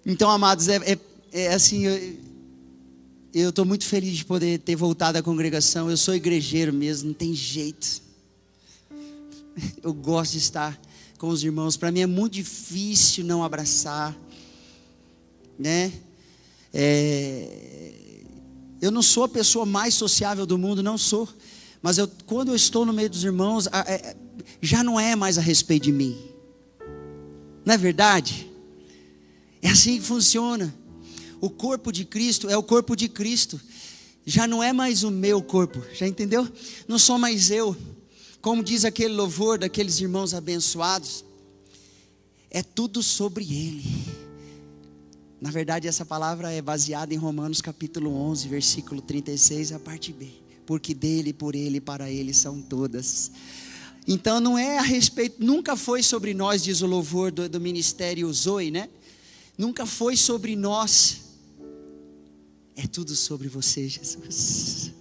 Então, amados, é assim, eu estou muito feliz de poder ter voltado à congregação. Eu sou igrejeiro mesmo, não tem jeito. Eu gosto de estar com os irmãos. Para mim é muito difícil não abraçar, né? Eu não sou a pessoa mais sociável do mundo, não sou. Mas quando eu estou no meio dos irmãos, já não é mais a respeito de mim. Não é verdade? É assim que funciona. O corpo de Cristo é o corpo de Cristo. Já não é mais o meu corpo, já entendeu? Não sou mais eu. Como diz aquele louvor daqueles irmãos abençoados, é tudo sobre Ele. Na verdade, essa palavra é baseada em Romanos capítulo 11, versículo 36, a parte B. Porque dele, por ele, para ele são todas. Então não é a respeito, nunca foi sobre nós, diz o louvor do ministério Zoe, né? Nunca foi sobre nós. É tudo sobre você, Jesus.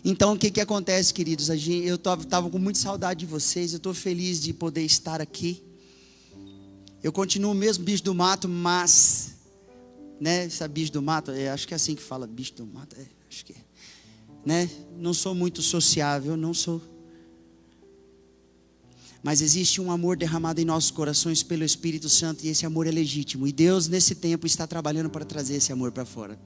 Então o que acontece, queridos? Eu estava com muita saudade de vocês. Eu estou feliz de poder estar aqui. Eu continuo mesmo bicho do mato, mas, né? Sabe bicho do mato? Acho que é assim que fala, bicho do mato. Acho que é, né? Não sou muito sociável, não sou. Mas existe um amor derramado em nossos corações pelo Espírito Santo, e esse amor é legítimo. E Deus nesse tempo está trabalhando para trazer esse amor para fora.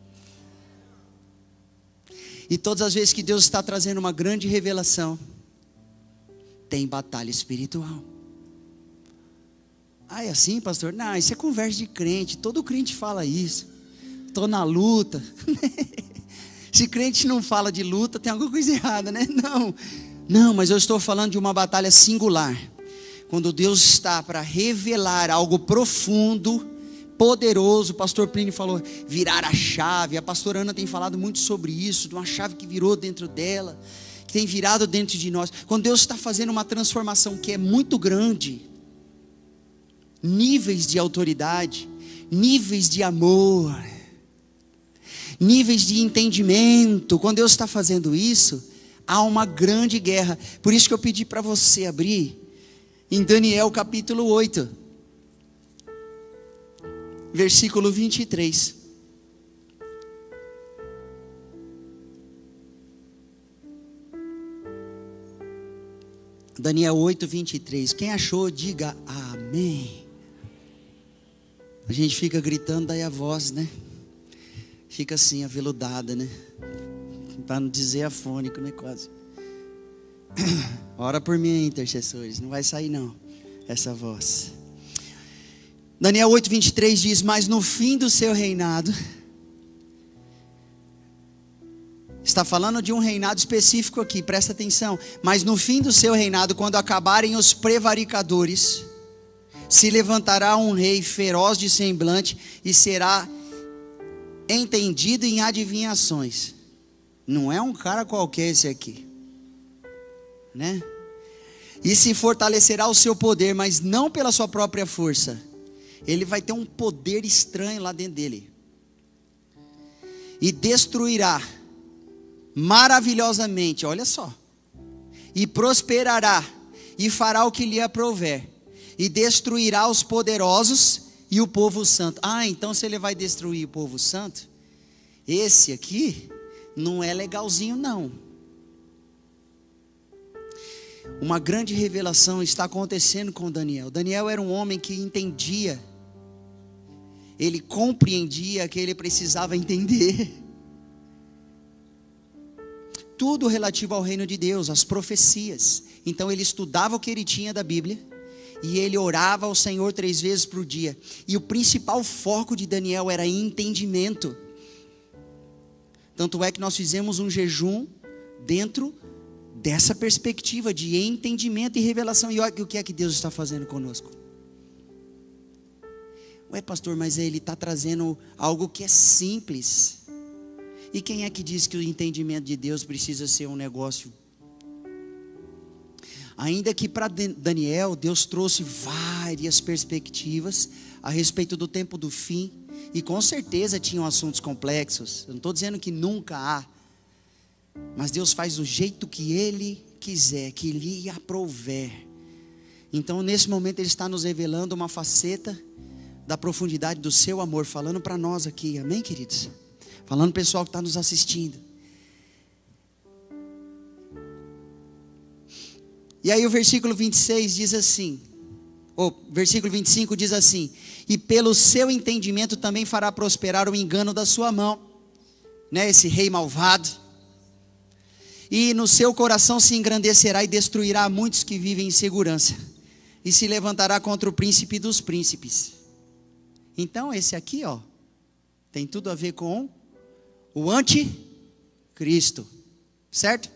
E todas as vezes que Deus está trazendo uma grande revelação, tem batalha espiritual. Ah, é assim, pastor? Não, isso é conversa de crente. Todo crente fala isso. Estou na luta. Se crente não fala de luta, tem alguma coisa errada, né? Não, mas eu estou falando de uma batalha singular. Quando Deus está para revelar algo profundo, poderoso. O pastor Plínio falou, virar a chave. A pastora Ana tem falado muito sobre isso, de uma chave que virou dentro dela, que tem virado dentro de nós. Quando Deus está fazendo uma transformação que é muito grande, níveis de autoridade, níveis de amor, níveis de entendimento. Quando Deus está fazendo isso, há uma grande guerra. Por isso que eu pedi para você abrir em Daniel capítulo 8, versículo 23. Daniel 8, 23. Quem achou, diga amém. A gente fica gritando, daí a voz, né? Fica assim, aveludada, né? Para não dizer afônico, né? Quase. Ora por mim, intercessores. Não vai sair não, essa voz. Daniel 8, 23 diz, mas no fim do seu reinado, está falando de um reinado específico aqui, presta atenção. Mas no fim do seu reinado, quando acabarem os prevaricadores, se levantará um rei feroz de semblante e será entendido em adivinhações. Não é um cara qualquer esse aqui, né? E se fortalecerá o seu poder, mas não pela sua própria força. Ele vai ter um poder estranho lá dentro dele. E destruirá maravilhosamente, olha só. E prosperará, e fará o que lhe aprouver. E destruirá os poderosos e o povo santo. Ah, então se ele vai destruir o povo santo, esse aqui não é legalzinho não. Uma grande revelação está acontecendo com Daniel. Daniel era um homem que entendia, ele compreendia que ele precisava entender tudo relativo ao reino de Deus, as profecias. Então ele estudava o que ele tinha da Bíblia, e ele orava ao Senhor 3 vezes por dia. E o principal foco de Daniel era entendimento. Tanto é que nós fizemos um jejum dentro dessa perspectiva de entendimento e revelação. E olha o que é que Deus está fazendo conosco. Ué, pastor, mas ele está trazendo algo que é simples. E quem é que diz que o entendimento de Deus precisa ser um negócio? Ainda que para Daniel, Deus trouxe várias perspectivas a respeito do tempo do fim. E com certeza tinham assuntos complexos. Eu não estou dizendo que nunca há. Mas Deus faz do jeito que Ele quiser, que lhe aprouver. Então nesse momento Ele está nos revelando uma faceta da profundidade do seu amor, falando para nós aqui, amém, queridos? Falando para o pessoal que está nos assistindo. E aí o versículo 26 diz assim, versículo 25 diz assim: e pelo seu entendimento também fará prosperar o engano da sua mão, né, esse rei malvado. E no seu coração se engrandecerá e destruirá muitos que vivem em segurança, e se levantará contra o príncipe dos príncipes. Então esse aqui, tem tudo a ver com o anticristo, certo?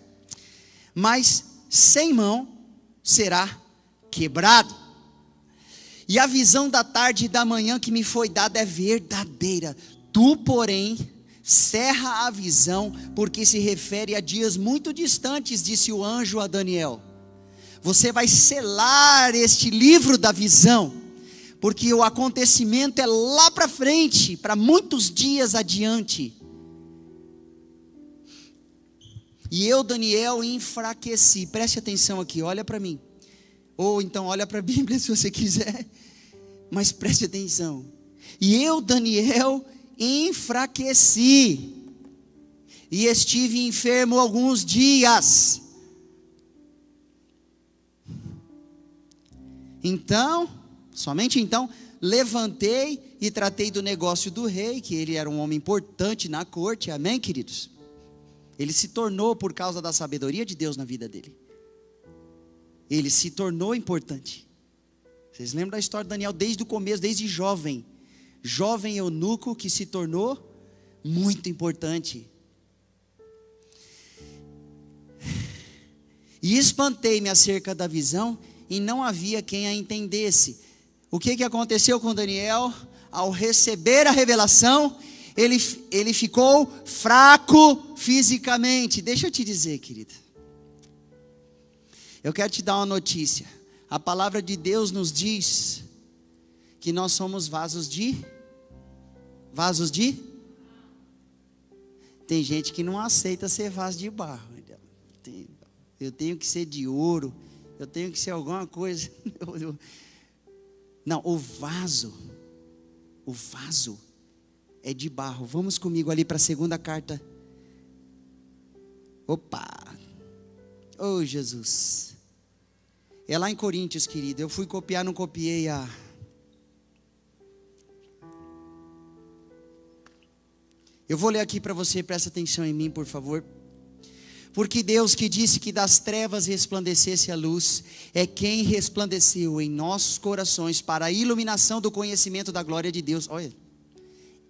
Mas sem mão será quebrado. E a visão da tarde e da manhã que me foi dada é verdadeira. Tu, porém, cerra a visão, porque se refere a dias muito distantes, disse o anjo a Daniel. Você vai selar este livro da visão, porque o acontecimento é lá para frente, para muitos dias adiante. E eu, Daniel, enfraqueci. Preste atenção aqui, olha para mim. Ou então olha para a Bíblia se você quiser. Mas preste atenção. E eu, Daniel, enfraqueci. E estive enfermo alguns dias. Então, somente então, levantei e tratei do negócio do rei, que ele era um homem importante na corte. Amém, queridos? Ele se tornou por causa da sabedoria de Deus na vida dele. Ele se tornou importante. Vocês lembram da história de Daniel desde o começo, desde jovem. Jovem eunuco que se tornou muito importante. E espantei-me acerca da visão, e não havia quem a entendesse. O que aconteceu com Daniel? Ao receber a revelação, ele ficou fraco fisicamente. Deixa eu te dizer, querida. Eu quero te dar uma notícia. A palavra de Deus nos diz que nós somos vasos de? Tem gente que não aceita ser vaso de barro. Eu tenho que ser de ouro. Eu tenho que ser alguma coisa. Não, o vaso é de barro. Vamos comigo ali para a segunda carta. Oh, Jesus. É lá em Coríntios, querido. Eu fui copiar, não copiei Eu vou ler aqui para você, presta atenção em mim, por favor. Porque Deus, que disse que das trevas resplandecesse a luz, é quem resplandeceu em nossos corações para a iluminação do conhecimento da glória de Deus. Olha,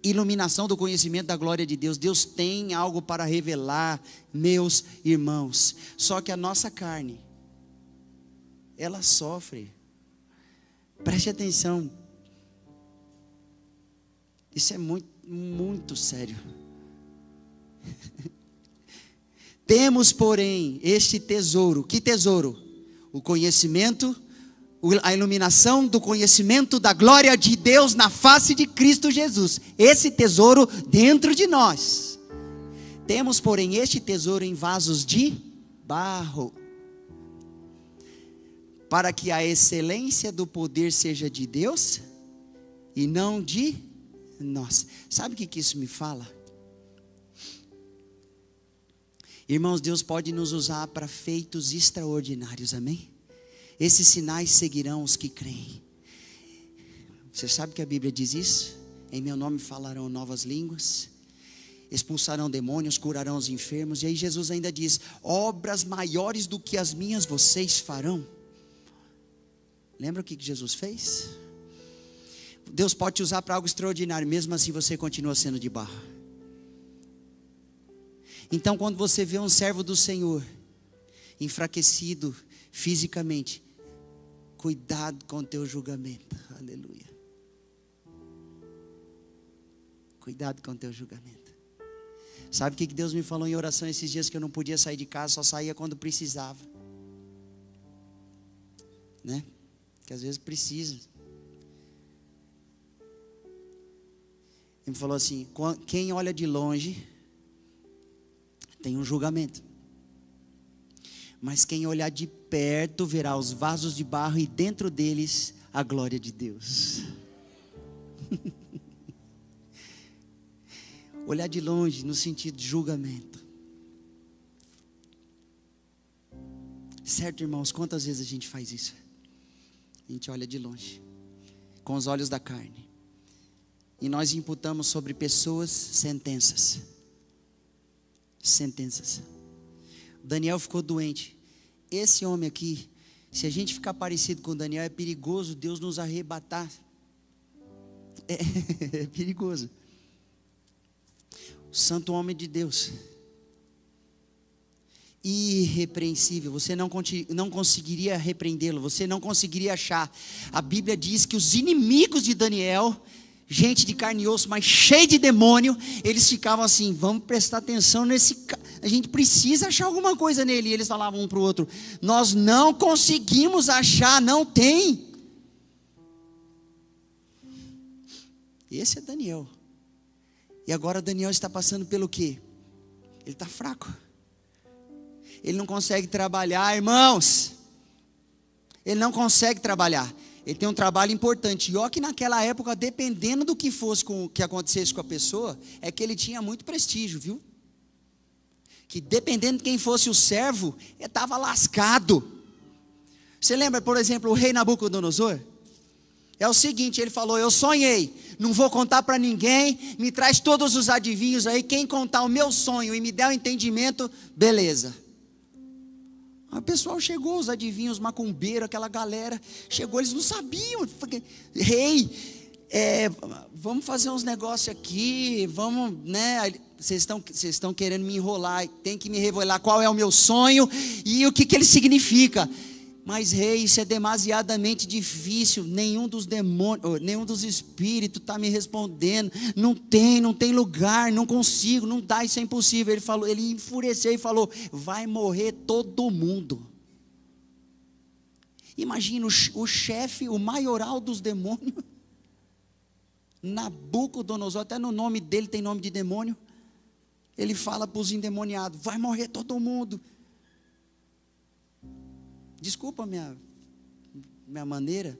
iluminação do conhecimento da glória de Deus. Deus tem algo para revelar, meus irmãos. Só que a nossa carne, ela sofre. Preste atenção. Isso é muito, muito sério. Temos, porém, este tesouro. Que tesouro? O conhecimento, a iluminação do conhecimento da glória de Deus na face de Cristo Jesus. Esse tesouro dentro de nós. Temos, porém, este tesouro em vasos de barro, para que a excelência do poder seja de Deus e não de nós. Sabe o que isso me fala? Irmãos, Deus pode nos usar para feitos extraordinários, amém? Esses sinais seguirão os que creem. Você sabe que a Bíblia diz isso? Em meu nome falarão novas línguas, expulsarão demônios, curarão os enfermos. E aí Jesus ainda diz: obras maiores do que as minhas vocês farão. Lembra o que Jesus fez? Deus pode te usar para algo extraordinário, mesmo assim você continua sendo de barro. Então, quando você vê um servo do Senhor enfraquecido fisicamente, cuidado com o teu julgamento. Aleluia. Cuidado com o teu julgamento. Sabe o que Deus me falou em oração esses dias? Que eu não podia sair de casa, só saía quando precisava, né? Que às vezes precisa. Ele me falou assim: quem olha de longe tem um julgamento, mas quem olhar de perto verá os vasos de barro e dentro deles a glória de Deus. Olhar de longe no sentido de julgamento. Certo, irmãos, quantas vezes a gente faz isso? A gente olha de longe, com os olhos da carne, e nós imputamos sobre pessoas sentenças. Daniel ficou doente. Esse homem aqui, se a gente ficar parecido com Daniel, é perigoso Deus nos arrebatar. É perigoso. O santo homem de Deus, irrepreensível, você não conseguiria repreendê-lo, você não conseguiria achar. A Bíblia diz que os inimigos de Daniel, gente de carne e osso, mas cheio de demônio, eles ficavam assim: vamos prestar atenção nesse cara, a gente precisa achar alguma coisa nele. E eles falavam um para o outro: nós não conseguimos achar, não tem. Esse é Daniel. E agora Daniel está passando pelo quê? Ele está fraco. Ele não consegue trabalhar, irmãos. Ele não consegue trabalhar. Ele tem um trabalho importante. E ó, que naquela época, dependendo do que fosse que acontecesse com a pessoa, é que ele tinha muito prestígio, viu? Que dependendo de quem fosse o servo, ele estava lascado. Você lembra, por exemplo, o rei Nabucodonosor? É o seguinte, ele falou: eu sonhei, não vou contar para ninguém, me traz todos os adivinhos aí, quem contar o meu sonho e me der o entendimento, beleza. Aí o pessoal chegou, os adivinhos, macumbeiros, aquela galera, chegou, eles não sabiam. Rei, vamos fazer uns negócios aqui, vamos, né, vocês estão querendo me enrolar, tem que me revelar qual é o meu sonho e o que ele significa. Mas rei, isso é demasiadamente difícil, nenhum dos demônios, nenhum dos espíritos está me respondendo, não tem lugar, não consigo, não dá, isso é impossível. Ele enfureceu e falou: vai morrer todo mundo. Imagina o chefe, o maioral dos demônios, Nabucodonosor, até no nome dele tem nome de demônio. Ele fala para os endemoniados: vai morrer todo mundo. Desculpa a minha maneira,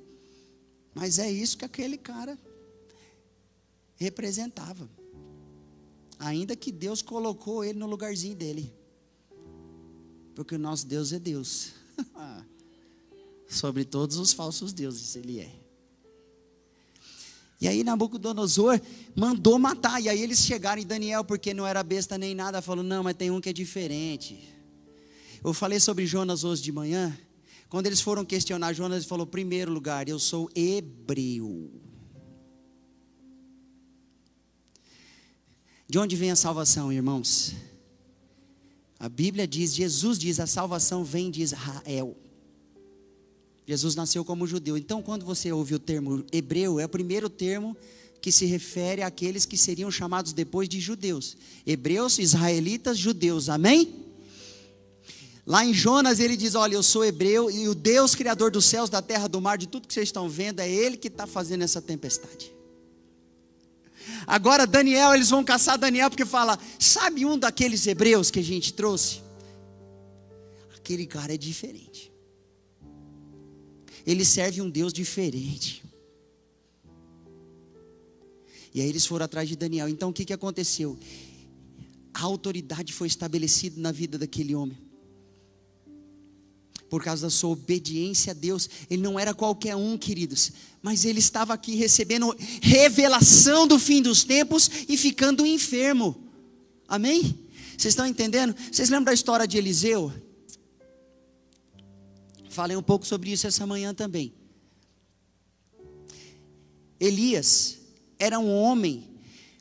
mas é isso que aquele cara representava. Ainda que Deus colocou ele no lugarzinho dele, porque o nosso Deus é Deus. Sobre todos os falsos deuses ele é. E aí Nabucodonosor mandou matar. E aí eles chegaram em Daniel, porque não era besta nem nada, falou: não, mas tem um que é diferente. Eu falei sobre Jonas hoje de manhã. Quando eles foram questionar Jonas, ele falou: primeiro lugar, eu sou hebreu. De onde vem a salvação, irmãos? A Bíblia diz, Jesus diz, a salvação vem de Israel. Jesus nasceu como judeu. Então, quando você ouve o termo hebreu, é o primeiro termo que se refere àqueles que seriam chamados depois de judeus. Hebreus, israelitas, judeus, amém? Lá em Jonas ele diz: olha, eu sou hebreu, e o Deus criador dos céus, da terra, do mar, de tudo que vocês estão vendo, é Ele que está fazendo essa tempestade. Agora Daniel, eles vão caçar Daniel, porque fala: sabe um daqueles hebreus que a gente trouxe? Aquele cara é diferente, ele serve um Deus diferente. E aí eles foram atrás de Daniel. Então o que aconteceu? A autoridade foi estabelecida na vida daquele homem, por causa da sua obediência a Deus. Ele não era qualquer um, queridos, mas ele estava aqui recebendo revelação do fim dos tempos e ficando enfermo. Amém? Vocês estão entendendo? Vocês lembram da história de Eliseu? Falei um pouco sobre isso essa manhã também. Elias era um homem,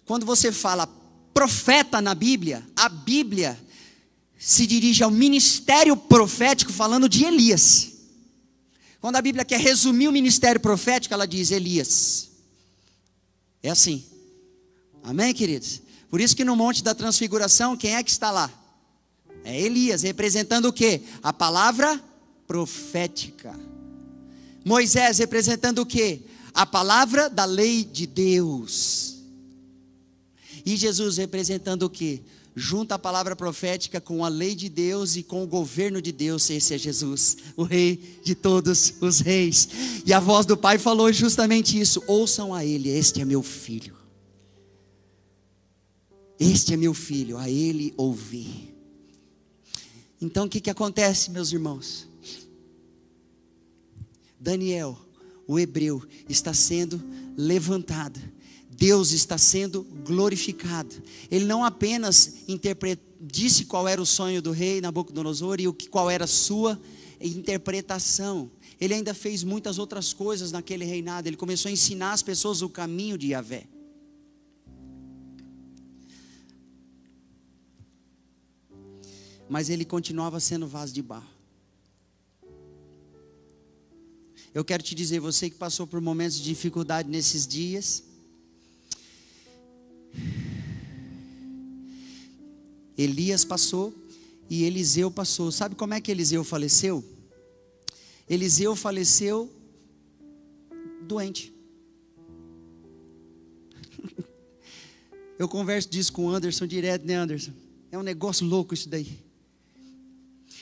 quando você fala profeta na Bíblia, a Bíblia se dirige ao ministério profético falando de Elias. Quando a Bíblia quer resumir o ministério profético, ela diz Elias. É assim. Amém, queridos? Por isso que no Monte da Transfiguração, quem é que está lá? É Elias, representando o quê? A palavra profética. Moisés representando o quê? A palavra da lei de Deus. E Jesus representando o quê? junta a palavra profética com a lei de Deus e com o governo de Deus. Esse é Jesus, o rei de todos os reis. E a voz do Pai falou justamente isso: ouçam a Ele, este é meu filho. Este é meu filho, a Ele ouvi. Então o que acontece, meus irmãos? Daniel, o hebreu, está sendo levantado. Deus está sendo glorificado. Ele não apenas disse qual era o sonho do rei Nabucodonosor e qual era a sua interpretação. Ele ainda fez muitas outras coisas naquele reinado. Ele começou a ensinar as pessoas o caminho de Yahvé. Mas ele continuava sendo vaso de barro. Eu quero te dizer, você que passou por momentos de dificuldade nesses dias, Elias passou e Eliseu passou. Sabe como é que Eliseu faleceu? Eliseu faleceu doente. Eu converso disso com o Anderson direto, né, Anderson? É um negócio louco isso daí.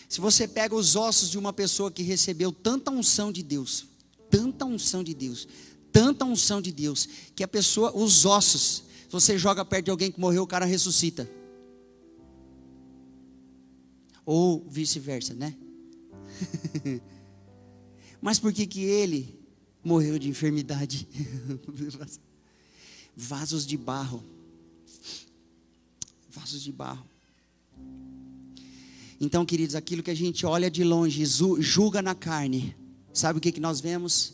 Se você pega os ossos de uma pessoa que recebeu tanta unção de Deus, tanta unção de Deus, tanta unção de Deus, que a pessoa, os ossos, se você joga perto de alguém que morreu, o cara ressuscita. Ou vice-versa, né? Mas por que ele morreu de enfermidade? Vasos de barro. Vasos de barro. Então, queridos, aquilo que a gente olha de longe, julga na carne, sabe o que nós vemos?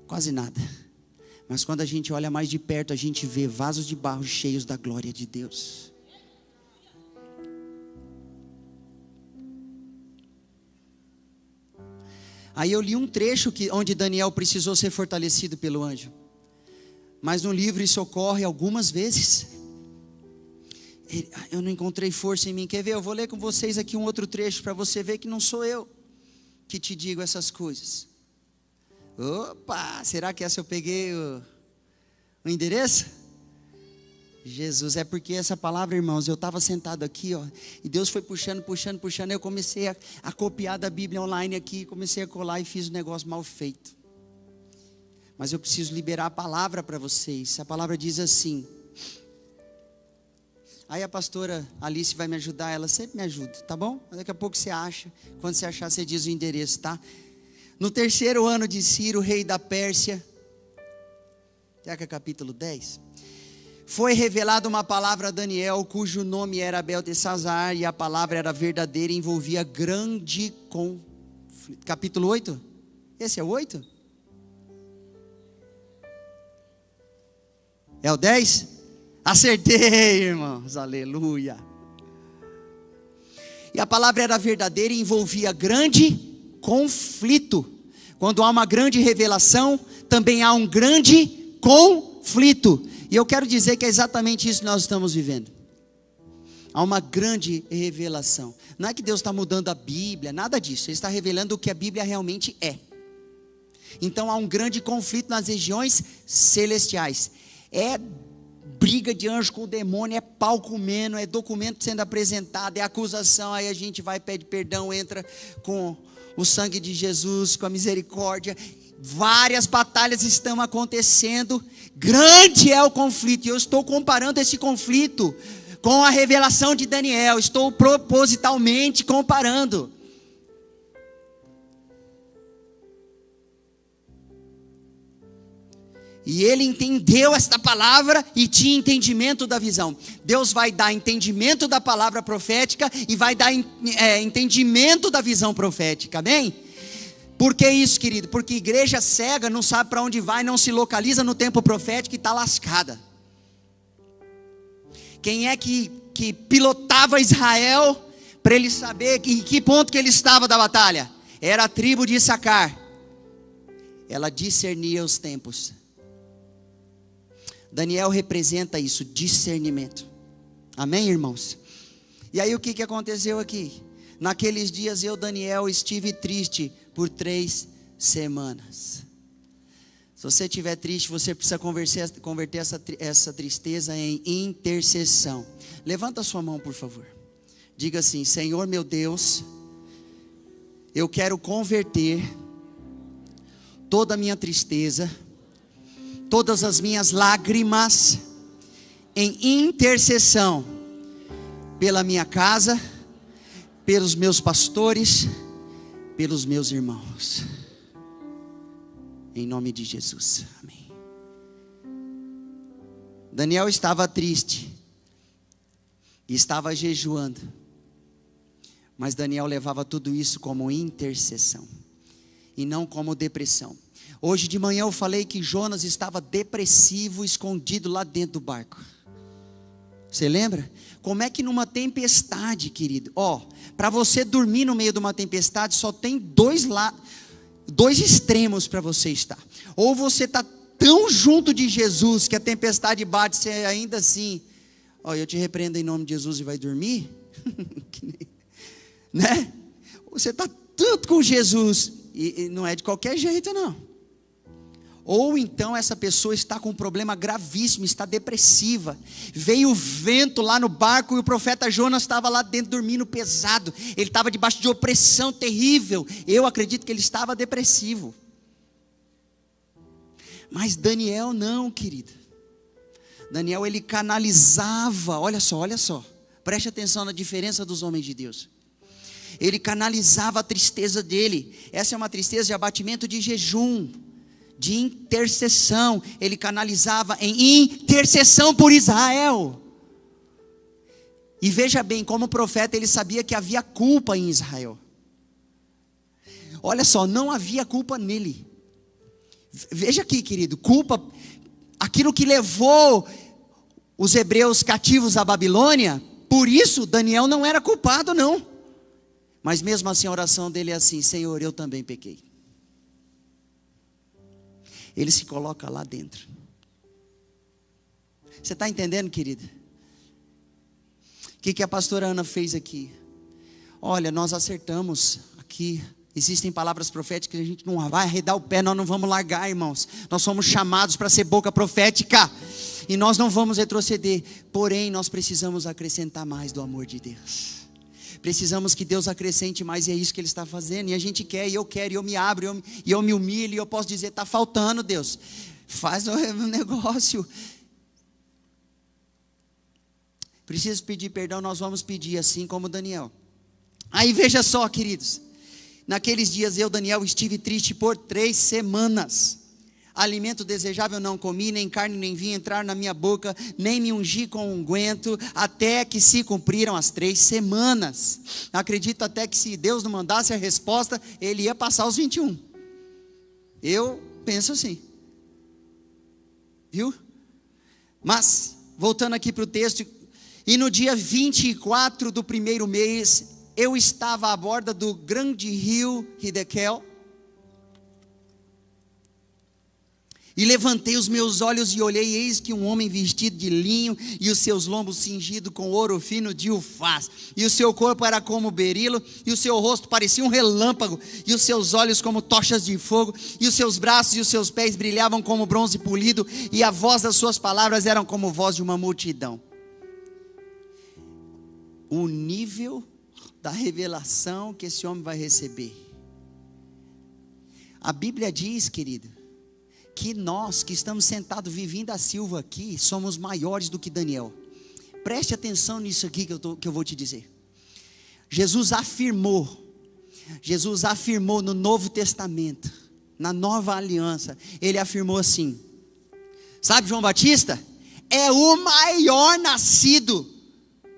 Quase nada. Mas quando a gente olha mais de perto, a gente vê vasos de barro cheios da glória de Deus. Aí eu li um trecho onde Daniel precisou ser fortalecido pelo anjo. Mas no livro isso ocorre algumas vezes. Eu não encontrei força em mim. Quer ver? Eu vou ler com vocês aqui um outro trecho para você ver que não sou eu que te digo essas coisas. Opa, será que essa eu peguei o endereço? Jesus, é porque essa palavra, irmãos, eu estava sentado aqui, ó, e Deus foi puxando, eu comecei a copiar da Bíblia online aqui, comecei a colar e fiz um negócio mal feito. Mas eu preciso liberar a palavra para vocês. A palavra diz assim. Aí a pastora Alice vai me ajudar, ela sempre me ajuda, tá bom? Daqui a pouco você acha, quando você achar você diz o endereço, tá? No 3º ano de Ciro, rei da Pérsia, será que é capítulo 10? Foi revelada uma palavra a Daniel, cujo nome era Beltesazar, e a palavra era verdadeira e envolvia grande conflito. Capítulo 8? Esse é o 8? É o 10? Acertei, irmãos, aleluia. E a palavra era verdadeira e envolvia grande conflito. Quando há uma grande revelação, também há um grande conflito. E eu quero dizer que é exatamente isso que nós estamos vivendo. Há uma grande revelação. Não é que Deus está mudando a Bíblia, nada disso. Ele está revelando o que a Bíblia realmente é. Então há um grande conflito nas regiões celestiais. É briga de anjo com o demônio, é pau comendo, é documento sendo apresentado, é acusação. Aí a gente vai, pede perdão, entra com o sangue de Jesus, com a misericórdia. Várias batalhas estão acontecendo. Grande é o conflito. E eu estou comparando esse conflito com a revelação de Daniel. Estou propositalmente comparando. E ele entendeu esta palavra e tinha entendimento da visão. Deus vai dar entendimento da palavra profética e vai dar entendimento da visão profética, amém? Por que isso, querido? Porque igreja cega não sabe para onde vai, não se localiza no tempo profético e está lascada. Quem é que pilotava Israel para ele saber em que ponto que ele estava da batalha? Era a tribo de Issacar. Ela discernia os tempos. Daniel representa isso, discernimento. Amém, irmãos? E aí o que aconteceu aqui? Naqueles dias eu, Daniel, estive triste por 3 semanas. Se você estiver triste, você precisa converter essa tristeza em intercessão. Levanta a sua mão, por favor. Diga assim: Senhor meu Deus, eu quero converter toda a minha tristeza, todas as minhas lágrimas, em intercessão pela minha casa, pelos meus pastores, pelos meus irmãos. Em nome de Jesus, amém. Daniel estava triste e estava jejuando, mas Daniel levava tudo isso como intercessão e não como depressão. Hoje de manhã eu falei que Jonas estava depressivo, escondido lá dentro do barco. Você lembra? Como é que numa tempestade, querido, para você dormir no meio de uma tempestade, só tem dois extremos para você estar. Ou você está tão junto de Jesus que a tempestade bate, você ainda assim, eu te repreendo em nome de Jesus e vai dormir, né? Você está tanto com Jesus e não é de qualquer jeito não. Ou então essa pessoa está com um problema gravíssimo, está depressiva. Veio o vento lá no barco e o profeta Jonas estava lá dentro dormindo pesado. Ele estava debaixo de opressão terrível. Eu acredito que ele estava depressivo. Mas Daniel não, querido. Daniel, ele canalizava, olha só. Preste atenção na diferença dos homens de Deus. Ele canalizava a tristeza dele. Essa é uma tristeza de abatimento de jejum, de intercessão. Ele canalizava em intercessão por Israel. E veja bem, como profeta ele sabia que havia culpa em Israel. Olha só, não havia culpa nele. Veja aqui, querido, culpa, aquilo que levou os hebreus cativos à Babilônia. Por isso Daniel não era culpado não. Mas mesmo assim a oração dele é assim: Senhor, eu também pequei. Ele se coloca lá dentro. Você está entendendo, querida? O que a pastora Ana fez aqui? Olha, nós acertamos aqui. Existem palavras proféticas que a gente não vai arredar o pé, nós não vamos largar, irmãos. Nós somos chamados para ser boca profética. E nós não vamos retroceder. Porém, nós precisamos acrescentar mais do amor de Deus. Precisamos que Deus acrescente mais, e é isso que Ele está fazendo. E a gente quer, e eu quero, e eu me abro, e eu me humilho, e eu posso dizer: está faltando, Deus. Faz o negócio. Preciso pedir perdão, nós vamos pedir assim como Daniel. Aí veja só, queridos. Naqueles dias eu, Daniel, estive triste por 3 semanas. Alimento desejável não comi, nem carne nem vinho entrar na minha boca, nem me ungi com unguento, até que se cumpriram as 3 semanas. Acredito até que se Deus não mandasse a resposta, ele ia passar os 21. Eu penso assim. Viu? Mas, voltando aqui para o texto, e no dia 24 do primeiro mês, eu estava à borda do grande rio Hidekel, e levantei os meus olhos e olhei, eis que um homem vestido de linho, e os seus lombos cingidos com ouro fino de ufaz, e o seu corpo era como berilo, e o seu rosto parecia um relâmpago, e os seus olhos como tochas de fogo, e os seus braços e os seus pés brilhavam como bronze polido, e a voz das suas palavras eram como voz de uma multidão. O nível da revelação que esse homem vai receber. A Bíblia diz, querido, que nós que estamos sentados vivendo a Silva aqui, somos maiores do que Daniel. Preste atenção nisso aqui que eu vou te dizer. Jesus afirmou no Novo Testamento, na Nova Aliança, ele afirmou assim: sabe João Batista? É o maior nascido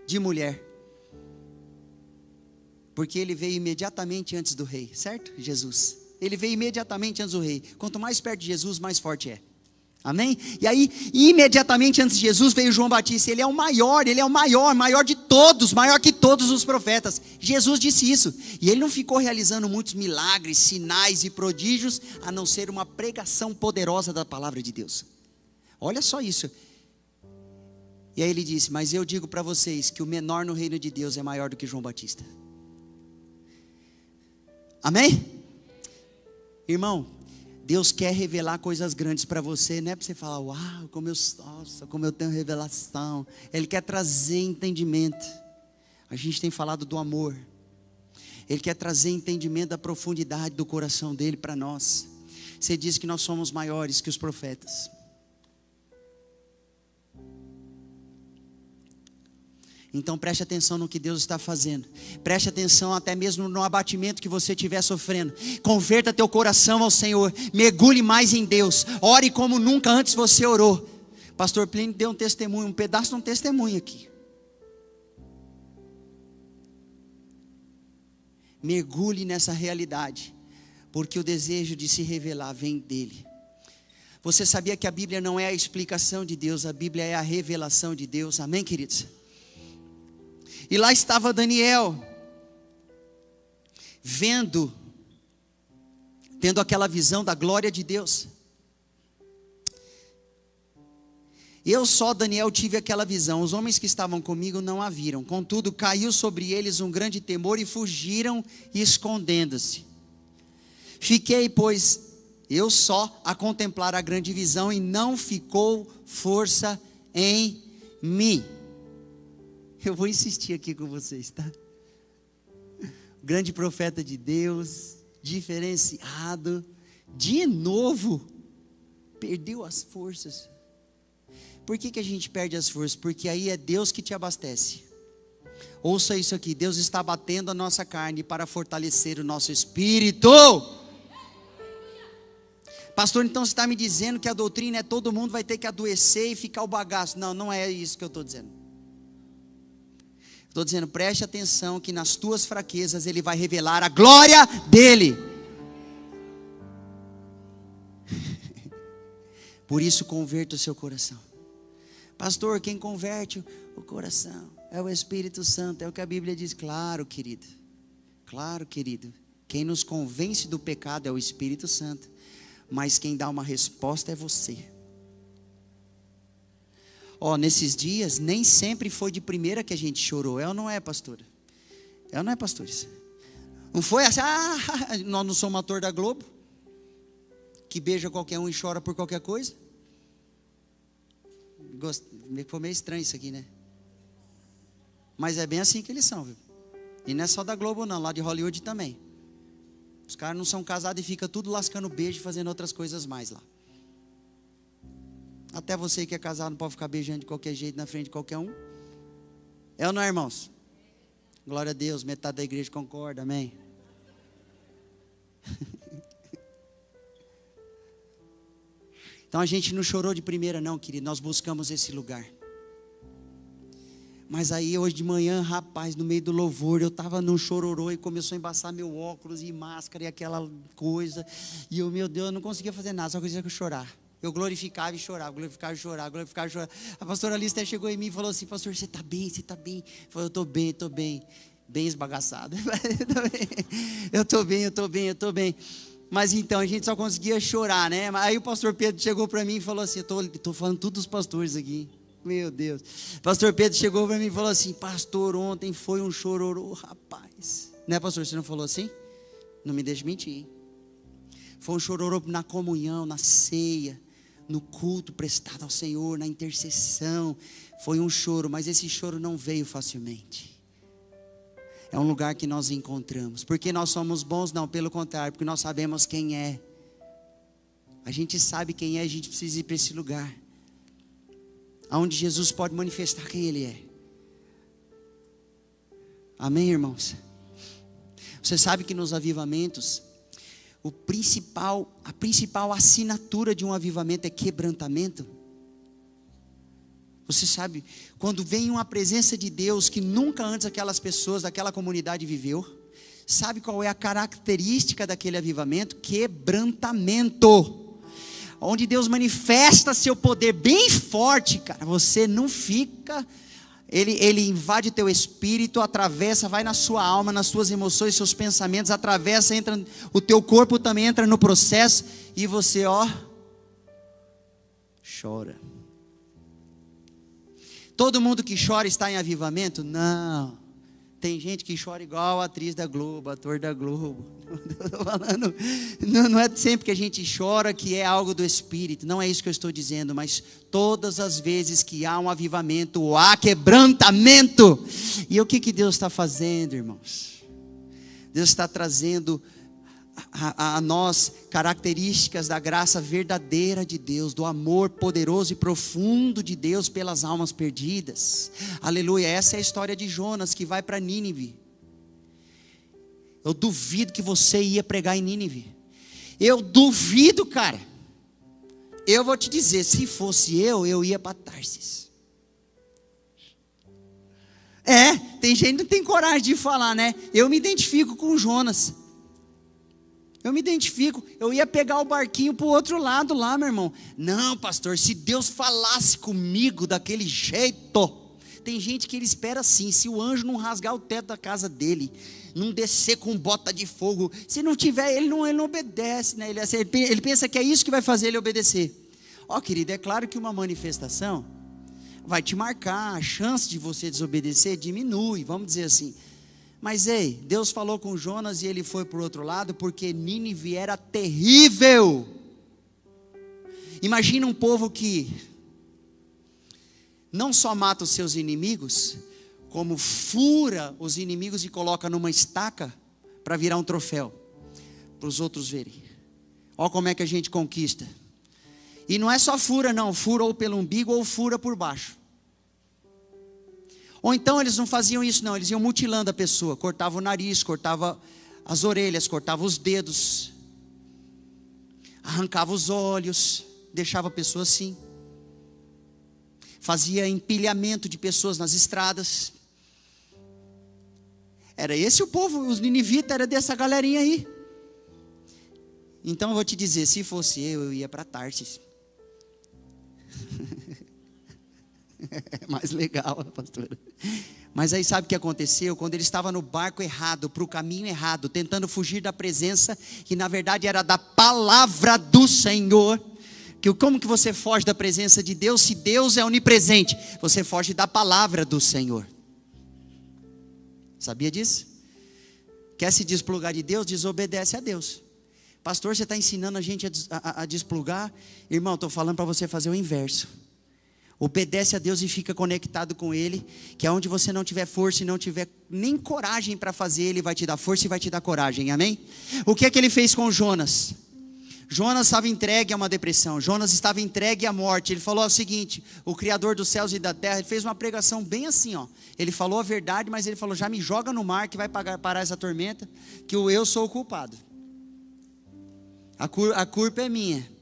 de mulher. Porque ele veio imediatamente antes do rei, certo? Jesus. Ele veio imediatamente antes do rei. Quanto mais perto de Jesus, mais forte é. Amém? E aí, imediatamente antes de Jesus veio João Batista. Ele é o maior de todos, maior que todos os profetas. Jesus disse isso. E ele não ficou realizando muitos milagres, sinais e prodígios, a não ser uma pregação poderosa da palavra de Deus. Olha só isso. E aí ele disse: mas eu digo para vocês que o menor no reino de Deus é maior do que João Batista. Amém? Irmão, Deus quer revelar coisas grandes para você, não é para você falar, uau, como eu tenho revelação. Ele quer trazer entendimento. A gente tem falado do amor. Ele quer trazer entendimento da profundidade do coração dele para nós. Você diz que nós somos maiores que os profetas. Então preste atenção no que Deus está fazendo. Preste atenção até mesmo no abatimento que você estiver sofrendo. Converta teu coração ao Senhor. Mergulhe mais em Deus. Ore como nunca antes você orou. Pastor Plínio deu um testemunho, um pedaço de um testemunho aqui. Mergulhe nessa realidade, porque o desejo de se revelar vem dele. Você sabia que a Bíblia não é a explicação de Deus, a Bíblia é a revelação de Deus, amém, queridos? E lá estava Daniel, tendo aquela visão da glória de Deus. Eu só, Daniel, tive aquela visão. Os homens que estavam comigo não a viram. Contudo, caiu sobre eles um grande temor e fugiram, escondendo-se. Fiquei, pois, eu só a contemplar a grande visão, e não ficou força em mim. Eu vou insistir aqui com vocês, tá? O grande profeta de Deus, diferenciado, de novo, perdeu as forças. Por que a gente perde as forças? Porque aí é Deus que te abastece. Ouça isso aqui, Deus está batendo a nossa carne para fortalecer o nosso espírito. Pastor, então você está me dizendo que a doutrina é todo mundo vai ter que adoecer e ficar o bagaço. Não, não é isso que eu estou dizendo. Estou dizendo, preste atenção que nas tuas fraquezas Ele vai revelar a glória dEle. Por isso converta o seu coração. Pastor, quem converte o coração é o Espírito Santo, é o que a Bíblia diz. Claro, querido, claro, querido. Quem nos convence do pecado é o Espírito Santo, mas quem dá uma resposta é você. Nesses dias, nem sempre foi de primeira que a gente chorou, é ou não é, pastora? É ou não é, pastores? Não foi assim, nós não somos ator da Globo, que beija qualquer um e chora por qualquer coisa. Foi meio estranho isso aqui, né? Mas é bem assim que eles são, viu? E não é só da Globo não, lá de Hollywood também. Os caras não são casados e ficam tudo lascando beijo e fazendo outras coisas mais lá. Até você que é casado não pode ficar beijando de qualquer jeito na frente de qualquer um. É ou não é, irmãos? Glória a Deus, metade da igreja concorda, amém? Então a gente não chorou de primeira não, querido, nós buscamos esse lugar. Mas aí hoje de manhã, rapaz, no meio do louvor, eu estava no chororô e começou a embaçar meu óculos e máscara e aquela coisa. E eu, meu Deus, eu não conseguia fazer nada, só conseguia chorar. Eu glorificava e chorava, glorificava e chorava, glorificava e chorava. A pastora Alice até chegou em mim e falou assim, pastor, você está bem, você está bem? Eu falei, eu estou bem, bem esbagaçado. Eu estou bem. Mas então, a gente só conseguia chorar, né? Aí o pastor Pedro chegou para mim e falou assim, eu estou falando tudo dos pastores aqui. Meu Deus. Pastor Pedro chegou para mim e falou assim, pastor, ontem foi um chororô, rapaz. Né, pastor, você não falou assim? Não me deixe mentir, hein? Foi um chororô na comunhão, na ceia, no culto prestado ao Senhor, na intercessão. Foi um choro, mas esse choro não veio facilmente. É um lugar que nós encontramos. Porque nós somos bons? Não, pelo contrário, porque nós sabemos quem é. A gente sabe quem é, a gente precisa ir para esse lugar onde Jesus pode manifestar quem Ele é. Amém, irmãos? Você sabe que nos avivamentos, a principal assinatura de um avivamento é quebrantamento. Você sabe, quando vem uma presença de Deus que nunca antes aquelas pessoas daquela comunidade viveu, sabe qual é a característica daquele avivamento? Quebrantamento. Onde Deus manifesta seu poder bem forte, cara, você não fica, Ele invade teu espírito, atravessa, vai na sua alma, nas suas emoções, seus pensamentos, atravessa, entra, o teu corpo também entra no processo, e você, chora. Todo mundo que chora está em avivamento? Não. Tem gente que chora igual a atriz da Globo, ator da Globo. Eu tô falando, não é sempre que a gente chora que é algo do Espírito. Não é isso que eu estou dizendo. Mas todas as vezes que há um avivamento, há quebrantamento. E o que Deus está fazendo, irmãos? Deus está trazendo a nós características da graça verdadeira de Deus, do amor poderoso e profundo de Deus pelas almas perdidas. Aleluia. Essa é a história de Jonas, que vai para Nínive. Eu duvido que você ia pregar em Nínive. Eu duvido, cara. Eu vou te dizer, se fosse eu ia para Tarsis. Tem gente que não tem coragem de falar, né? Eu me identifico com Jonas. Eu me identifico, eu ia pegar o barquinho para o outro lado lá, meu irmão. Não, pastor, se Deus falasse comigo daquele jeito. Tem gente que ele espera assim, se o anjo não rasgar o teto da casa dele, não descer com bota de fogo, se não tiver, ele não obedece, né? Ele pensa que é isso que vai fazer ele obedecer. Querido, é claro que uma manifestação vai te marcar, a chance de você desobedecer diminui, vamos dizer assim. Mas Deus falou com Jonas e ele foi para o outro lado, porque Nínive era terrível. Imagina um povo que não só mata os seus inimigos, como fura os inimigos e coloca numa estaca para virar um troféu, para os outros verem. Olha como é que a gente conquista. E não é só fura não, fura ou pelo umbigo ou fura por baixo. Ou então eles não faziam isso não, eles iam mutilando a pessoa, cortava o nariz, cortava as orelhas, cortava os dedos, arrancava os olhos, deixava a pessoa assim. Fazia empilhamento de pessoas nas estradas. Era esse o povo, os ninivitas, era dessa galerinha aí. Então eu vou te dizer, se fosse eu ia para Tarsis. É mais legal, pastora. Mas aí sabe o que aconteceu? Quando ele estava no barco errado, para o caminho errado, tentando fugir da presença, que na verdade era da palavra do Senhor. Como que você foge da presença de Deus, se Deus é onipresente? Você foge da palavra do Senhor. Sabia disso? Quer se desplugar de Deus? Desobedece a Deus. Pastor, você está ensinando a gente a desplugar? Irmão, estou falando para você fazer o inverso. Obedece a Deus e fica conectado com Ele, que aonde você não tiver força e não tiver nem coragem para fazer, Ele vai te dar força e vai te dar coragem, amém? O que é que Ele fez com Jonas? Jonas estava entregue a uma depressão, Jonas estava entregue à morte. Ele falou o seguinte, o Criador dos céus e da terra, ele fez uma pregação bem assim, ele falou a verdade, mas ele falou, já me joga no mar que vai parar essa tormenta, que eu sou o culpado, a culpa é minha.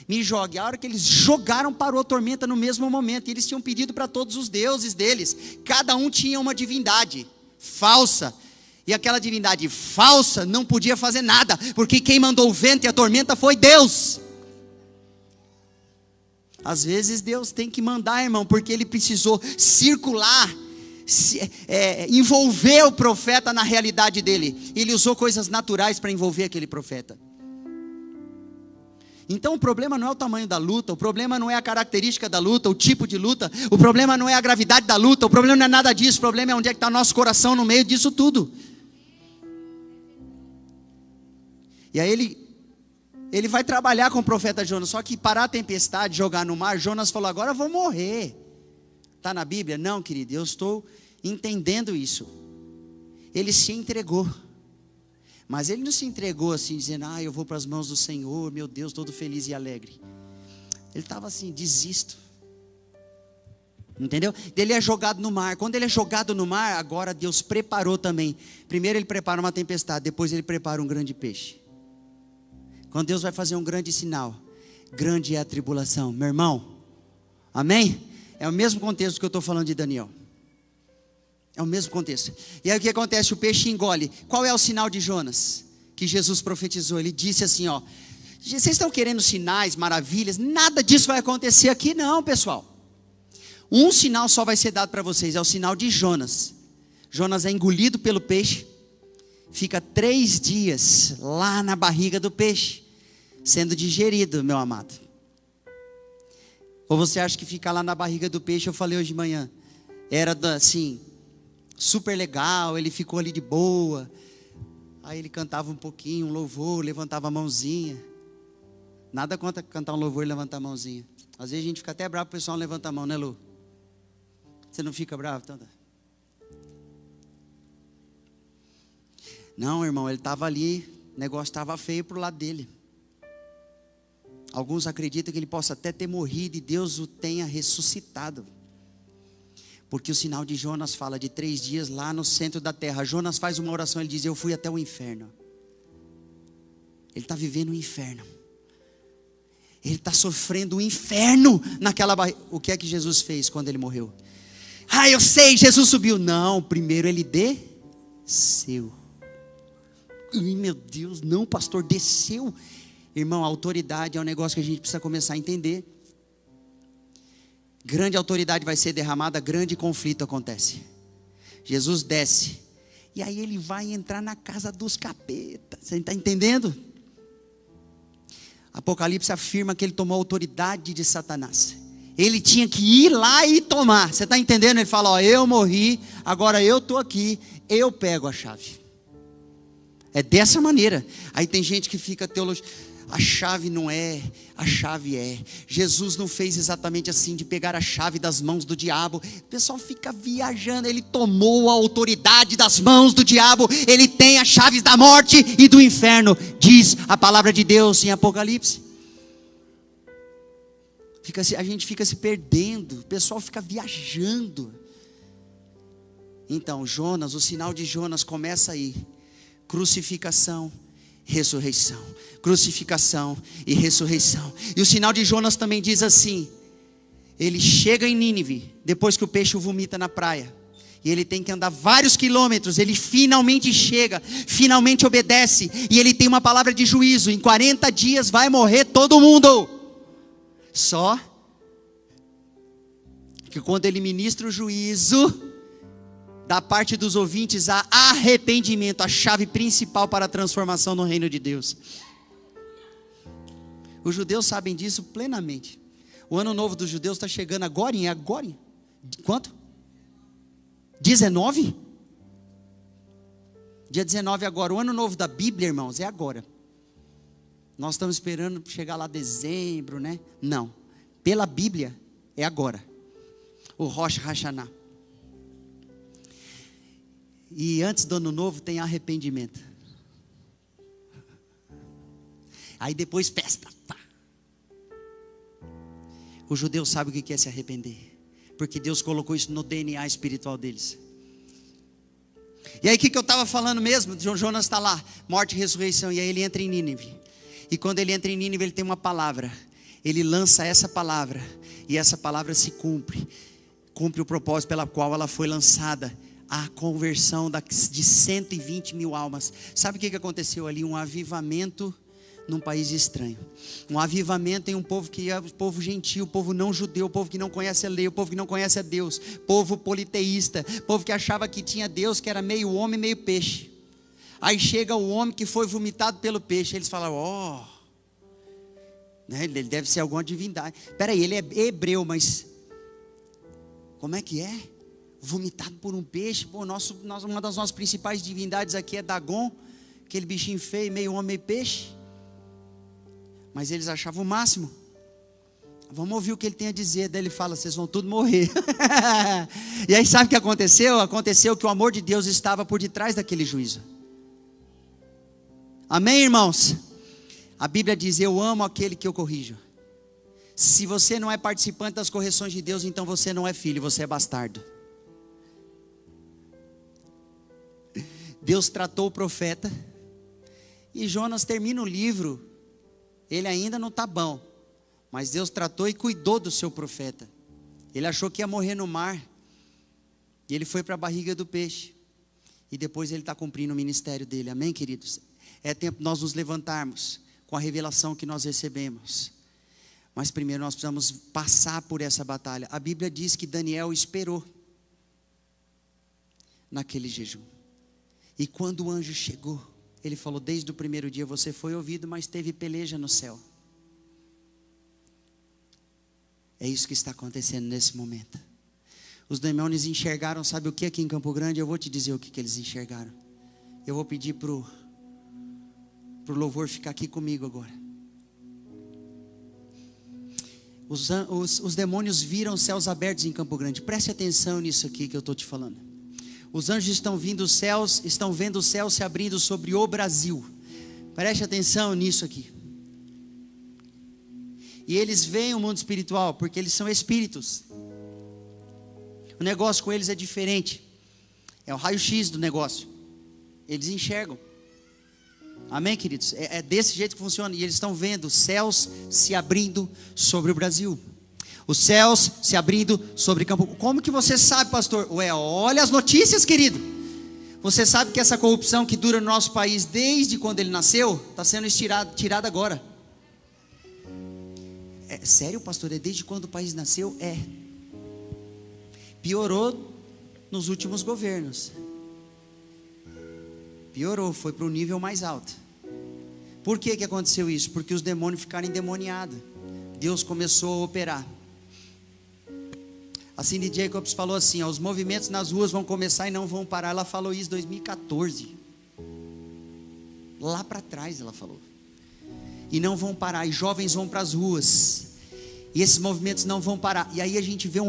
Me jogue. A hora que eles jogaram, parou a tormenta no mesmo momento. E eles tinham pedido para todos os deuses deles. Cada um tinha uma divindade falsa. E aquela divindade falsa não podia fazer nada, porque quem mandou o vento e a tormenta foi Deus. Às vezes Deus tem que mandar, irmão, porque Ele precisou circular, envolver o profeta na realidade dele. Ele usou coisas naturais para envolver aquele profeta. Então o problema não é o tamanho da luta, o problema não é a característica da luta, o tipo de luta, o problema não é a gravidade da luta, o problema não é nada disso, o problema é onde é que está nosso coração no meio disso tudo. E aí ele vai trabalhar com o profeta Jonas, só que parar a tempestade, jogar no mar, Jonas falou, agora eu vou morrer. Está na Bíblia? Não, querido, eu estou entendendo isso. Ele se entregou. Mas ele não se entregou assim, dizendo, eu vou para as mãos do Senhor, meu Deus, todo feliz e alegre. Ele estava assim, desisto. Entendeu? Ele é jogado no mar. Quando ele é jogado no mar, agora Deus preparou também. Primeiro ele prepara uma tempestade, depois ele prepara um grande peixe. Quando Deus vai fazer um grande sinal, grande é a tribulação. Meu irmão, amém? É o mesmo contexto que eu estou falando de Daniel. É o mesmo contexto. E aí o que acontece? O peixe engole. Qual é o sinal de Jonas? Que Jesus profetizou. Ele disse assim, vocês estão querendo sinais, maravilhas? Nada disso vai acontecer aqui não, pessoal. Um sinal só vai ser dado para vocês. É o sinal de Jonas. Jonas é engolido pelo peixe. Fica 3 dias lá na barriga do peixe, sendo digerido, meu amado. Ou você acha que ficar lá na barriga do peixe, eu falei hoje de manhã, era assim... super legal, ele ficou ali de boa. Aí ele cantava um pouquinho, um louvor, levantava a mãozinha. Nada contra cantar um louvor e levantar a mãozinha. Às vezes a gente fica até bravo, o pessoal não levanta a mão, né, Lu? Você não fica bravo? Então, não, irmão, ele estava ali, o negócio estava feio para o lado dele. Alguns acreditam que ele possa até ter morrido e Deus o tenha ressuscitado. Porque o sinal de Jonas fala de 3 dias lá no centro da terra. Jonas faz uma oração, ele diz: eu fui até o inferno. Ele está vivendo o inferno. Ele está sofrendo o inferno naquela barriga. O que é que Jesus fez quando ele morreu? Ah, eu sei, Jesus subiu. Não, primeiro ele desceu. Ai, meu Deus, não, pastor, desceu. Irmão, a autoridade é um negócio que a gente precisa começar a entender. Grande autoridade vai ser derramada, grande conflito acontece. Jesus desce, e aí ele vai entrar na casa dos capetas. Você está entendendo? Apocalipse afirma que ele tomou a autoridade de Satanás. Ele tinha que ir lá e tomar. Você está entendendo? Ele fala: ó, eu morri, agora eu estou aqui, eu pego a chave. É dessa maneira. Aí tem gente que fica teologia. A chave não é, a chave é. Jesus não fez exatamente assim, de pegar a chave das mãos do diabo. O pessoal fica viajando. Ele tomou a autoridade das mãos do diabo. Ele tem as chaves da morte e do inferno, diz a palavra de Deus em Apocalipse. A gente fica se perdendo, o pessoal fica viajando. Então Jonas, o sinal de Jonas começa aí: crucificação, ressurreição, crucificação e ressurreição. E o sinal de Jonas também diz assim: ele chega em Nínive, depois que o peixe o vomita na praia, e ele tem que andar vários quilômetros. Ele finalmente chega, finalmente obedece, e ele tem uma palavra de juízo: em 40 dias vai morrer todo mundo. Só que quando ele ministra o juízo, da parte dos ouvintes há arrependimento, a chave principal para a transformação no reino de Deus. Os judeus sabem disso plenamente. O ano novo dos judeus está chegando agora, agora. Quanto? 19? Dia 19 agora. O ano novo da Bíblia, irmãos, é agora. Nós estamos esperando chegar lá dezembro, né? Não. Pela Bíblia, é agora. O Rosh Hashanah. E antes do ano novo tem arrependimento. Aí depois festa. O judeu sabe o que é se arrepender, porque Deus colocou isso no DNA espiritual deles. E aí o que eu estava falando mesmo? Jonas está lá, morte e ressurreição. E aí ele entra em Nínive. E quando ele entra em Nínive, ele tem uma palavra. Ele lança essa palavra, e essa palavra se cumpre. Cumpre o propósito pela qual ela foi lançada. A conversão de 120 mil almas. Sabe o que aconteceu ali? Um avivamento num país estranho. Um avivamento em um povo que é o povo gentil, o povo não judeu, o povo que não conhece a lei, o povo que não conhece a Deus, povo politeísta, povo que achava que tinha Deus, que era meio homem, meio peixe. Aí chega o homem que foi vomitado pelo peixe. Eles falam: ó, né, ele deve ser alguma divindade. Peraí, ele é hebreu, mas como é que é? Vomitado por um peixe. Pô, uma das nossas principais divindades aqui é Dagon, aquele bichinho feio, meio homem, meio peixe. Mas eles achavam o máximo. Vamos ouvir o que ele tem a dizer. Daí ele fala: vocês vão tudo morrer. E aí sabe o que aconteceu? Aconteceu que o amor de Deus estava por detrás daquele juízo. Amém, irmãos? A Bíblia diz: eu amo aquele que eu corrijo. Se você não é participante das correções de Deus, então você não é filho, você é bastardo. Deus tratou o profeta, e Jonas termina o livro, ele ainda não está bom, mas Deus tratou e cuidou do seu profeta. Ele achou que ia morrer no mar, e ele foi para a barriga do peixe, e depois ele está cumprindo o ministério dele. Amém, queridos? É tempo de nós nos levantarmos com a revelação que nós recebemos, mas primeiro nós precisamos passar por essa batalha. A Bíblia diz que Daniel esperou naquele jejum. E quando o anjo chegou, ele falou: desde o primeiro dia você foi ouvido, mas teve peleja no céu. É isso que está acontecendo nesse momento. Os demônios enxergaram, sabe o que aqui em Campo Grande? Eu vou te dizer o que eles enxergaram. Eu vou pedir pro louvor ficar aqui comigo agora. Os demônios viram céus abertos em Campo Grande. Preste atenção nisso aqui que eu estou te falando. Os anjos estão vendo os céus se abrindo sobre o Brasil. Preste atenção nisso aqui. E eles veem o mundo espiritual, porque eles são espíritos. O negócio com eles é diferente. É o raio-x do negócio. Eles enxergam. Amém, queridos? É desse jeito que funciona. E eles estão vendo os céus se abrindo sobre o Brasil. Os céus se abrindo sobre Campo. Como que você sabe, pastor? Ué, olha as notícias, querido. Você sabe que essa corrupção que dura no nosso país desde quando ele nasceu, está sendo tirada agora. É sério, pastor? É desde quando o país nasceu? É. Piorou nos últimos governos. Piorou, foi para um nível mais alto. Por que aconteceu isso? Porque os demônios ficaram endemoniados. Deus começou a operar. A Cindy Jacobs falou assim, ó, os movimentos nas ruas vão começar e não vão parar. Ela falou isso em 2014. Lá para trás ela falou. E não vão parar, e jovens vão para as ruas. E esses movimentos não vão parar. E aí a gente vê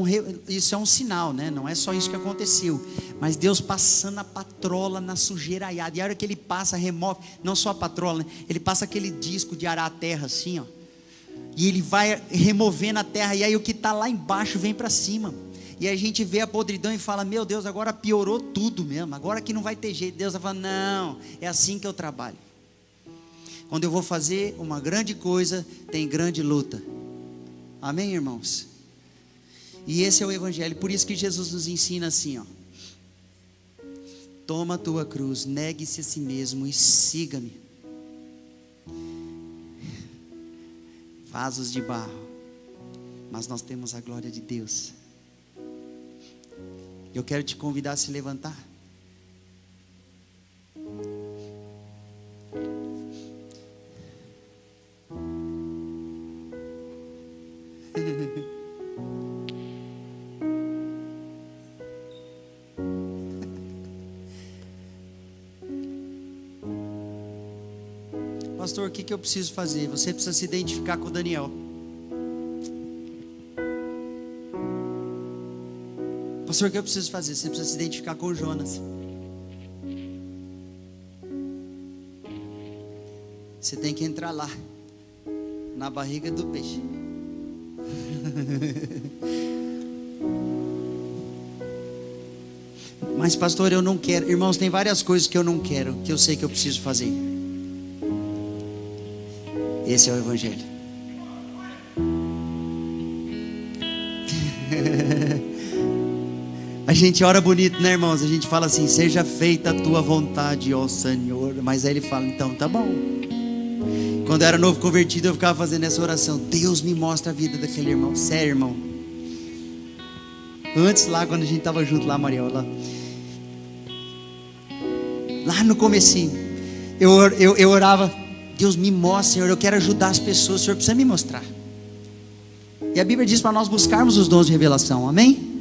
isso é um sinal, né? Não é só isso que aconteceu. Mas Deus passando a patrola na sujeiraiada. E a hora que ele passa, remove, não só a patrola, né? Ele passa aquele disco de arar a terra assim, ó. E ele vai removendo a terra. E aí o que está lá embaixo vem para cima. E a gente vê a podridão e fala, meu Deus, agora piorou tudo mesmo. Agora que não vai ter jeito. Deus vai falar, não, é assim que eu trabalho. Quando eu vou fazer uma grande coisa, tem grande luta. Amém, irmãos? E esse é o evangelho. Por isso que Jesus nos ensina assim, ó. Toma a tua cruz, negue-se a si mesmo e siga-me. Vasos de barro, mas nós temos a glória de Deus. Eu quero te convidar a se levantar. Pastor, o que eu preciso fazer? Você precisa se identificar com o Daniel. Pastor, o que eu preciso fazer? Você precisa se identificar com o Jonas. Você tem que entrar lá, na barriga do peixe. Mas pastor, eu não quero. Irmãos, tem várias coisas que eu não quero, que eu sei que eu preciso fazer. Esse é o evangelho. A gente ora bonito, né, irmãos? A gente fala assim, seja feita a tua vontade, ó Senhor. Mas aí ele fala, então tá bom. Quando eu era novo convertido, eu ficava fazendo essa oração. Deus me mostra a vida daquele irmão. Sério, irmão. Antes lá, quando a gente estava junto lá, Mariel, lá no comecinho, eu orava, Deus me mostra, Senhor, eu quero ajudar as pessoas, o Senhor precisa me mostrar. E a Bíblia diz para nós buscarmos os dons de revelação, amém?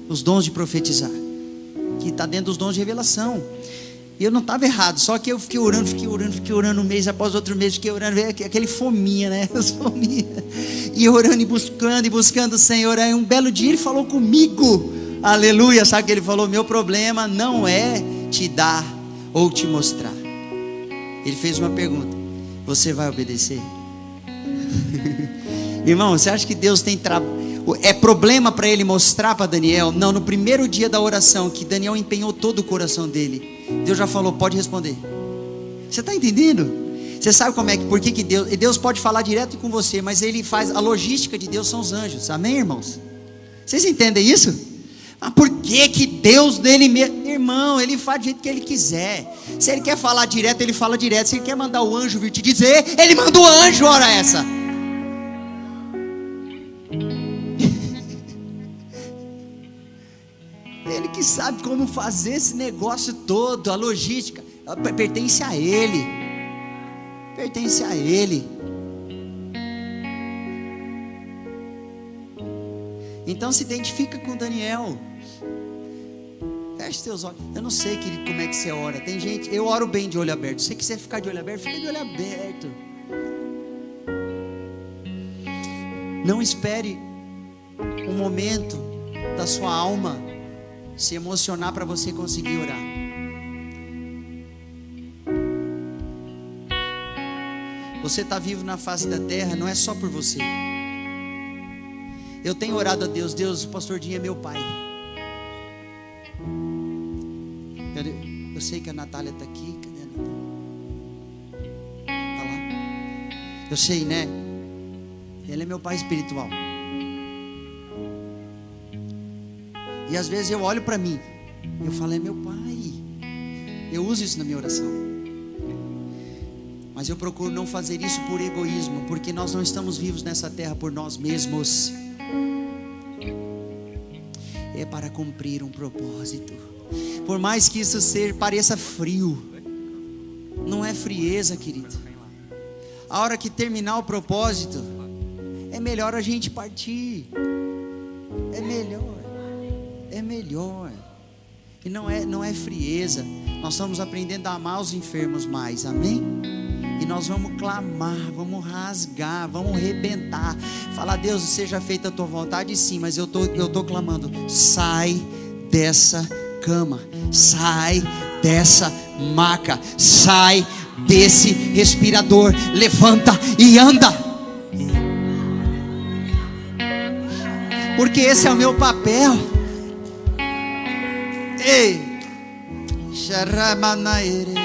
Os dons de profetizar, que está dentro dos dons de revelação. E eu não estava errado, só que eu fiquei orando um mês após outro mês, fiquei orando, aquele fominha, né? Fominha. E orando e buscando o Senhor. Aí um belo dia ele falou comigo, aleluia. Sabe o que ele falou? Meu problema não é te dar ou te mostrar. Ele fez uma pergunta: você vai obedecer? Irmão, você acha que Deus tem é problema para ele mostrar para Daniel? Não, no primeiro dia da oração, que Daniel empenhou todo o coração dele, Deus já falou, pode responder. Você está entendendo? Você sabe como é que, por que Deus pode falar direto com você, mas ele faz, a logística de Deus são os anjos, amém, irmãos? Vocês entendem isso? Mas por que Deus dele mesmo? Irmão, ele faz do jeito que ele quiser. Se ele quer falar direto, ele fala direto. Se ele quer mandar o anjo vir te dizer, ele manda o anjo, ora essa. Ele que sabe como fazer esse negócio todo, a logística, pertence a ele. Pertence a ele. Então se identifica com Daniel. Feche teus olhos. Eu não sei, querido, como é que você ora. Tem gente, eu oro bem de olho aberto. Se você quiser ficar de olho aberto, fica de olho aberto. Não espere um momento da sua alma se emocionar para você conseguir orar. Você está vivo na face da terra, não é só por você. Eu tenho orado a Deus. Deus, o pastor Dinho é meu pai. Eu sei que a Natália está aqui. Cadê a Natália? Está lá. Eu sei, né? Ele é meu pai espiritual. E às vezes eu olho para mim, eu falo, é meu pai. Eu uso isso na minha oração. Mas eu procuro não fazer isso por egoísmo, porque nós não estamos vivos nessa terra por nós mesmos. É para cumprir um propósito. Por mais que isso pareça frio, não é frieza, querido. A hora que terminar o propósito, é melhor a gente partir. É melhor. É melhor. E não é frieza. Nós estamos aprendendo a amar os enfermos mais, amém? E nós vamos clamar, vamos rasgar, vamos arrebentar. Falar, Deus, seja feita a tua vontade, sim, mas eu tô clamando. Sai dessa cama, sai dessa maca, sai desse respirador, levanta e anda. Porque esse é o meu papel. Ei, Sharamanaere.